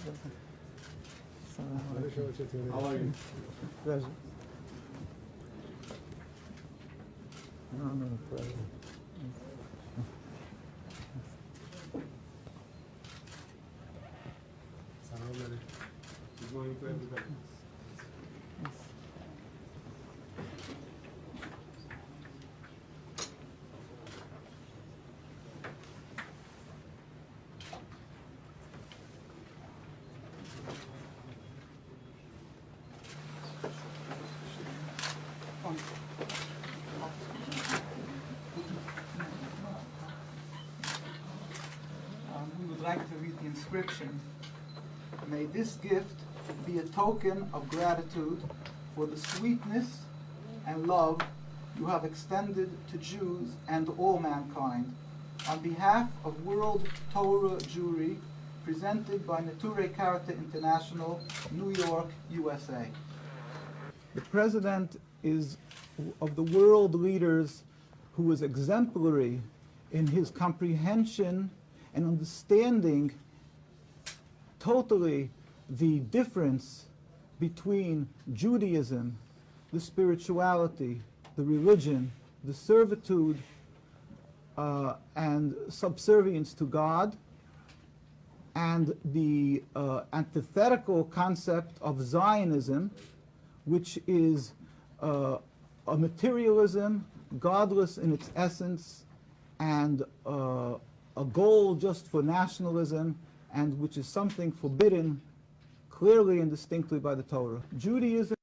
How are you? Pleasure. No, pleasure. Good morning to everybody. We would like to read the inscription. May this gift be a token of gratitude for the sweetness and love you have extended to Jews and all mankind. On behalf of World Torah Jewry, presented by Nature Karate International, New York, USA. The president is of the world leaders who is exemplary in his comprehension and understanding totally the difference between Judaism, the spirituality, the religion, the servitude, and subservience to God, and the antithetical concept of Zionism, which is a materialism, godless in its essence, and a goal just for nationalism, and which is something forbidden clearly and distinctly by the Torah. Judaism